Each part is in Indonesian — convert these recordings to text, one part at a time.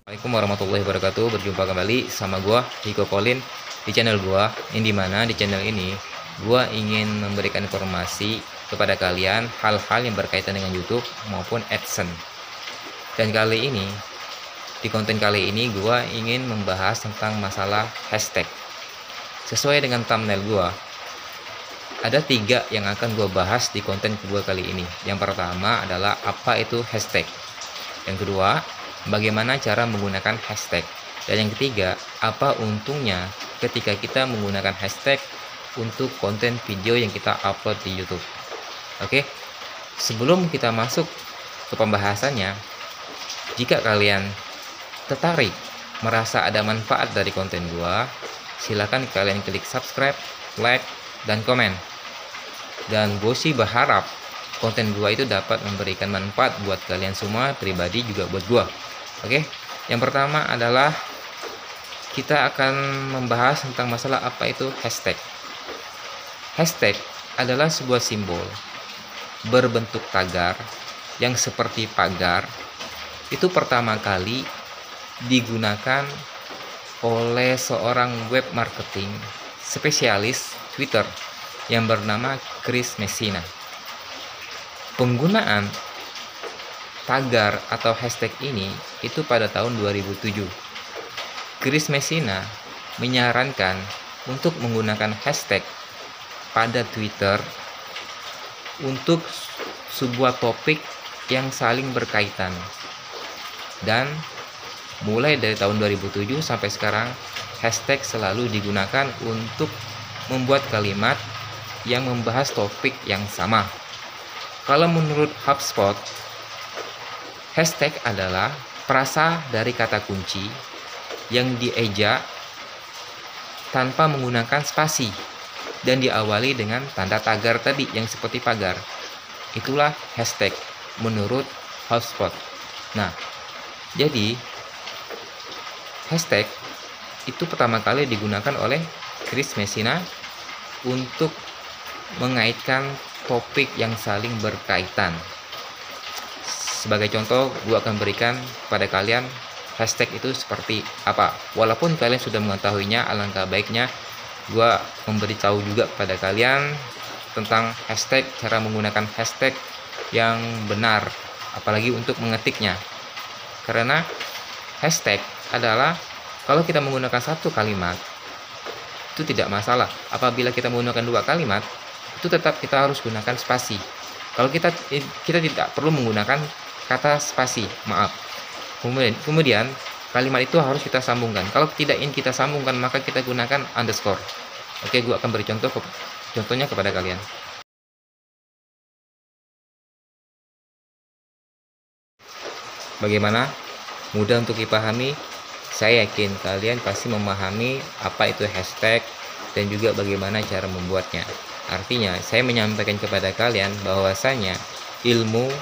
Assalamualaikum warahmatullahi wabarakatuh. Berjumpa kembali sama gua Hiko Colin di channel gua. Yang dimana di channel ini gua ingin memberikan informasi kepada kalian hal-hal yang berkaitan dengan YouTube maupun AdSense. Dan kali ini di konten kali ini gua ingin membahas tentang masalah hashtag. Sesuai dengan thumbnail gua, ada 3 yang akan gua bahas di konten gua kali ini. Yang pertama adalah apa itu hashtag. Yang kedua, bagaimana cara menggunakan hashtag. Dan yang ketiga, apa untungnya ketika kita menggunakan hashtag untuk konten video yang kita upload di YouTube. Oke, sebelum kita masuk ke pembahasannya, jika kalian tertarik merasa ada manfaat dari konten gua, silakan kalian klik subscribe, like, dan komen. Dan gue sih berharap konten gua itu dapat memberikan manfaat buat kalian semua, pribadi juga buat gua. Oke, yang pertama adalah kita akan membahas tentang masalah apa itu hashtag. Hashtag adalah sebuah simbol berbentuk tagar yang seperti pagar. Itu pertama kali digunakan oleh seorang web marketing spesialis Twitter yang bernama Chris Messina. Penggunaan tagar atau hashtag ini itu pada tahun 2007. Chris Messina menyarankan untuk menggunakan hashtag pada Twitter untuk sebuah topik yang saling berkaitan. Dan mulai dari tahun 2007 sampai sekarang, hashtag selalu digunakan untuk membuat kalimat yang membahas topik yang sama. Kalau menurut HubSpot, hashtag adalah frasa dari kata kunci yang dieja tanpa menggunakan spasi dan diawali dengan tanda tagar tadi yang seperti pagar. Itulah hashtag menurut HubSpot. Nah, jadi hashtag itu pertama kali digunakan oleh Chris Messina untuk mengaitkan topik yang saling berkaitan. Sebagai contoh, gue akan berikan pada kalian hashtag itu seperti apa. Walaupun kalian sudah mengetahuinya, alangkah baiknya gue memberitahu juga pada kalian tentang hashtag, cara menggunakan hashtag yang benar, apalagi untuk mengetiknya. Karena hashtag adalah kalau kita menggunakan satu kalimat itu tidak masalah. Apabila kita menggunakan 2 kalimat, itu tetap kita harus gunakan spasi. Kalau kita tidak perlu menggunakan kata spasi, maaf. Kemudian kalimat itu harus kita sambungkan. Kalau tidak ingin kita sambungkan, maka kita gunakan underscore. Oke, gue akan beri contohnya kepada kalian. Bagaimana? Mudah untuk dipahami? Saya yakin kalian pasti memahami apa itu hashtag dan juga bagaimana cara membuatnya. Artinya, saya menyampaikan kepada kalian bahwasanya ilmu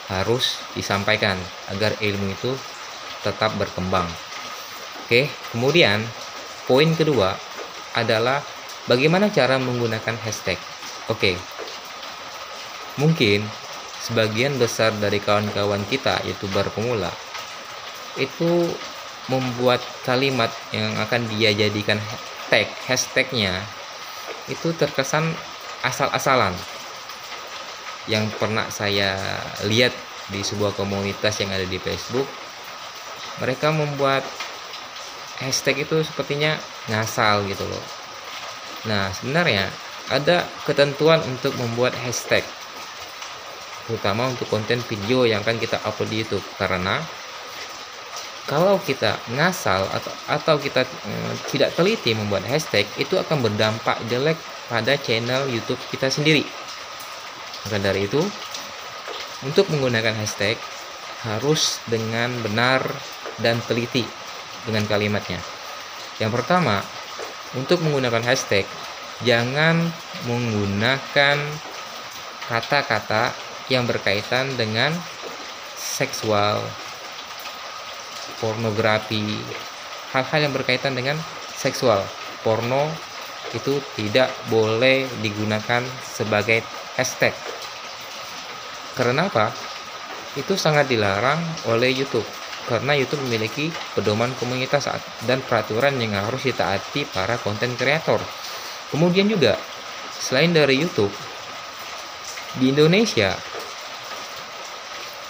harus disampaikan agar ilmu itu tetap berkembang. Oke, kemudian poin kedua adalah bagaimana cara menggunakan hashtag. Oke, mungkin sebagian besar dari kawan-kawan kita YouTuber pemula itu membuat kalimat yang akan dia jadikan hashtagnya itu terkesan asal-asalan. Yang pernah saya lihat di sebuah komunitas yang ada di Facebook, mereka membuat hashtag itu sepertinya ngasal gitu loh. Nah, sebenarnya ada ketentuan untuk membuat hashtag, terutama untuk konten video yang akan kita upload di YouTube. Karena kalau kita ngasal atau kita tidak teliti membuat hashtag, itu akan berdampak jelek pada channel YouTube kita sendiri. Maka dari itu, untuk menggunakan hashtag harus dengan benar dan teliti dengan kalimatnya. Yang pertama, untuk menggunakan hashtag, jangan menggunakan kata-kata yang berkaitan dengan seksual, pornografi, hal-hal yang berkaitan dengan seksual. Porno itu tidak boleh digunakan sebagai hashtag. Karena apa? Itu sangat dilarang oleh YouTube. karena YouTube memiliki pedoman komunitas dan peraturan yang harus ditaati para konten kreator. Kemudian juga selain dari YouTube, di Indonesia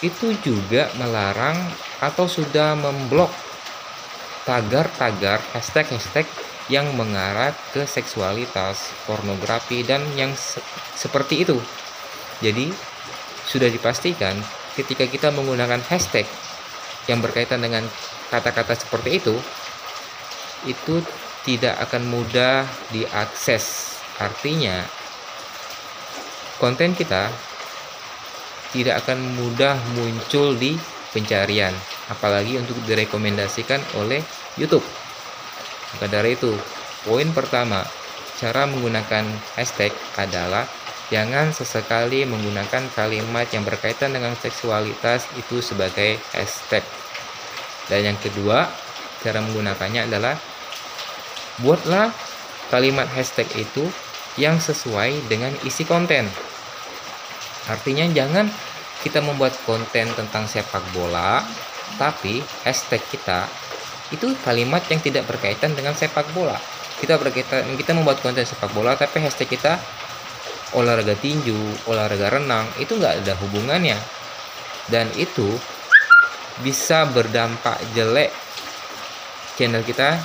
itu juga melarang atau sudah memblok tagar-tagar, hashtag-hashtag yang mengarah ke seksualitas, pornografi, dan yang seperti itu. Jadi sudah dipastikan ketika kita menggunakan hashtag yang berkaitan dengan kata-kata seperti itu tidak akan mudah diakses. Artinya konten kita tidak akan mudah muncul di pencarian, apalagi untuk direkomendasikan oleh YouTube. Maka dari itu, poin pertama, cara menggunakan hashtag adalah jangan sesekali menggunakan kalimat yang berkaitan dengan seksualitas itu sebagai hashtag. Dan yang kedua, cara menggunakannya adalah buatlah kalimat hashtag itu yang sesuai dengan isi konten. Artinya jangan kita membuat konten tentang sepak bola, tapi hashtag kita itu kalimat yang tidak berkaitan dengan sepak bola. Kita membuat konten sepak bola, tapi hashtag kita olahraga tinju, olahraga renang, itu nggak ada hubungannya. Dan itu bisa berdampak jelek channel kita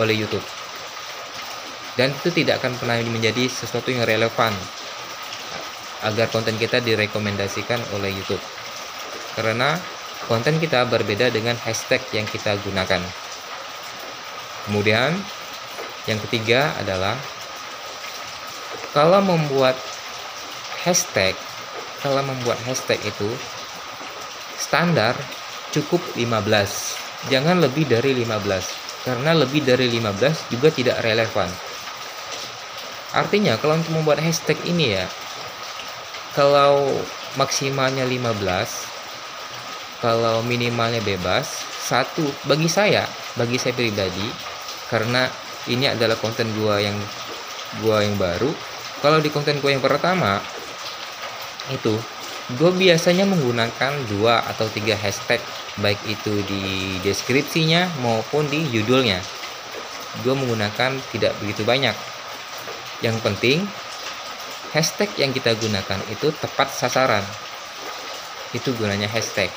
oleh YouTube. Dan itu tidak akan pernah menjadi sesuatu yang relevan agar konten kita direkomendasikan oleh YouTube. Karena konten kita berbeda dengan hashtag yang kita gunakan. Kemudian yang ketiga adalah kalau membuat hashtag itu standar cukup 15. Jangan lebih dari 15. Karena lebih dari 15 juga tidak relevan. Artinya kalau untuk membuat hashtag ini ya, kalau maksimalnya 15, kalau minimalnya bebas, satu bagi saya pribadi, karena ini adalah konten gua yang baru. Kalau di konten gue yang pertama itu gue biasanya menggunakan 2 atau 3 hashtag, baik itu di deskripsinya maupun di judulnya. Gue menggunakan tidak begitu banyak. Yang penting hashtag yang kita gunakan itu tepat sasaran. Itu gunanya hashtag,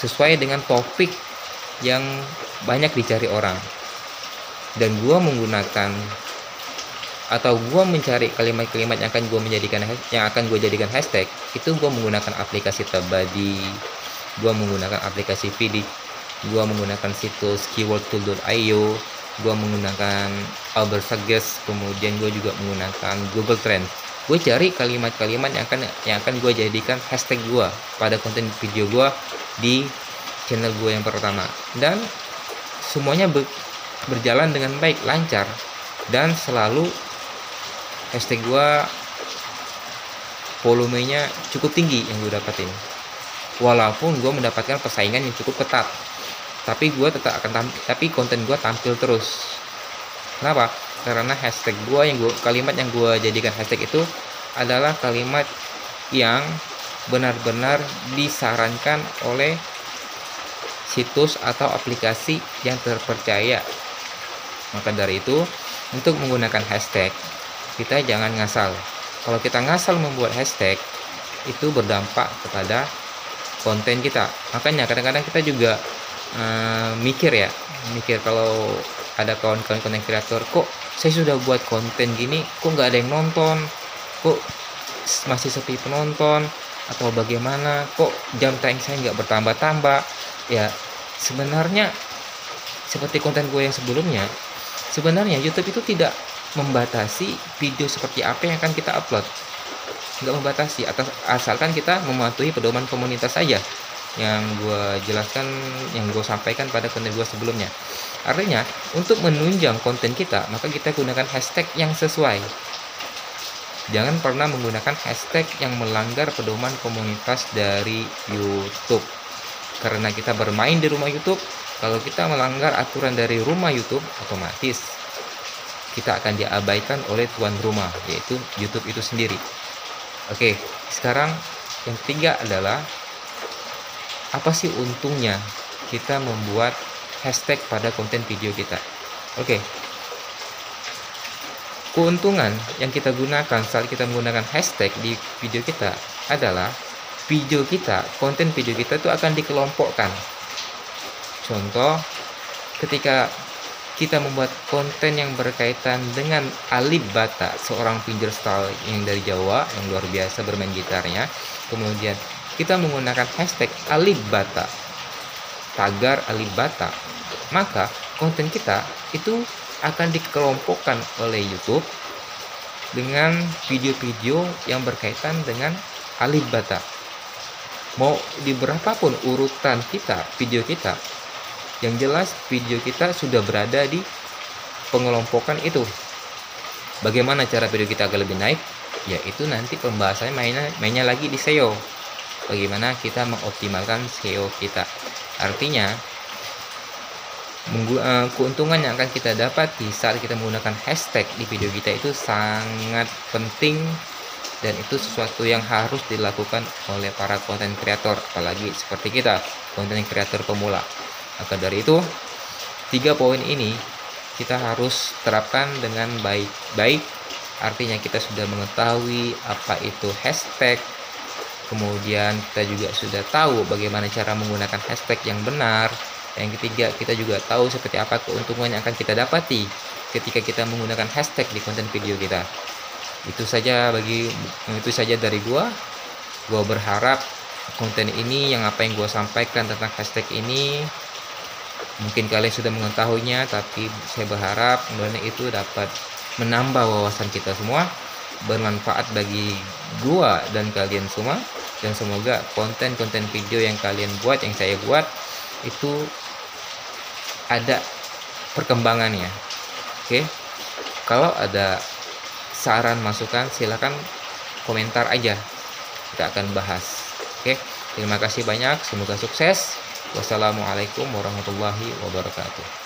sesuai dengan topik yang banyak dicari orang. Dan gue menggunakan atau gue mencari kalimat-kalimat yang akan gue jadikan hashtag itu gue menggunakan aplikasi Tabadi, gue menggunakan aplikasi Vidik, gue menggunakan situs keywordtool.io, gue menggunakan Albert Suggest, kemudian gue juga menggunakan Google Trend. Gue cari kalimat-kalimat yang akan gue jadikan hashtag gue pada konten video gue di channel gue yang pertama, dan semuanya berjalan dengan baik, lancar, dan selalu hashtag gue volumenya cukup tinggi yang gue dapetin. Walaupun gue mendapatkan persaingan yang cukup ketat, tapi konten gue tampil terus. Kenapa? Karena hashtag kalimat yang gue jadikan hashtag itu adalah kalimat yang benar-benar disarankan oleh situs atau aplikasi yang terpercaya. Maka dari itu, untuk menggunakan hashtag, kita jangan ngasal. Kalau kita ngasal membuat hashtag, itu berdampak kepada konten kita. Makanya kadang-kadang kita juga mikir kalau ada kawan-kawan konten kreator, kok saya sudah buat konten gini, kok nggak ada yang nonton, kok masih sepi penonton, atau bagaimana, kok jam tayang saya nggak bertambah-tambah. Ya sebenarnya seperti konten gue yang sebelumnya, sebenarnya YouTube itu tidak membatasi video seperti apa yang akan kita upload, nggak membatasi, asalkan kita mematuhi pedoman komunitas saja yang gue jelaskan, yang gue sampaikan pada konten gue sebelumnya. Artinya untuk menunjang konten kita, maka kita gunakan hashtag yang sesuai. Jangan pernah menggunakan hashtag yang melanggar pedoman komunitas dari YouTube, karena kita bermain di rumah YouTube. Kalau kita melanggar aturan dari rumah YouTube, otomatis kita akan diabaikan oleh tuan rumah, yaitu YouTube itu sendiri. Oke, sekarang yang ketiga adalah apa sih untungnya kita membuat hashtag pada konten video kita. Oke. Keuntungan yang kita gunakan saat kita menggunakan hashtag di video kita adalah video kita, konten video kita itu akan dikelompokkan. Contoh, ketika kita membuat konten yang berkaitan dengan Alif Bata, seorang fingerstyle yang dari Jawa yang luar biasa bermain gitarnya. Kemudian kita menggunakan hashtag Alif Bata, tagar Alif Bata, maka konten kita itu akan dikelompokkan oleh YouTube dengan video-video yang berkaitan dengan Alif Bata. Mau di berapapun urutan kita, video kita, yang jelas video kita sudah berada di pengelompokan itu. Bagaimana cara video kita agar lebih naik? Yaitu nanti pembahasannya mainnya lagi di SEO. Bagaimana kita mengoptimalkan SEO kita. Artinya keuntungan yang akan kita dapati saat kita menggunakan hashtag di video kita itu sangat penting, dan itu sesuatu yang harus dilakukan oleh para konten kreator, apalagi seperti kita, konten kreator pemula. Maka dari itu, 3 poin ini kita harus terapkan dengan baik-baik. Artinya kita sudah mengetahui apa itu hashtag, kemudian kita juga sudah tahu bagaimana cara menggunakan hashtag yang benar. Yang ketiga, kita juga tahu seperti apa keuntungan yang akan kita dapati ketika kita menggunakan hashtag di konten video kita. Itu saja dari gua. Gua berharap konten ini, yang apa yang gua sampaikan tentang hashtag ini, mungkin kalian sudah mengetahuinya, tapi saya berharap mudah-mudahan itu dapat menambah wawasan kita semua, bermanfaat bagi gua dan kalian semua, dan semoga konten-konten video yang kalian buat, yang saya buat, itu ada perkembangannya. Oke. Kalau ada saran masukan, silakan komentar aja, kita akan bahas. Oke. Terima kasih banyak, semoga sukses. Wassalamualaikum warahmatullahi wabarakatuh.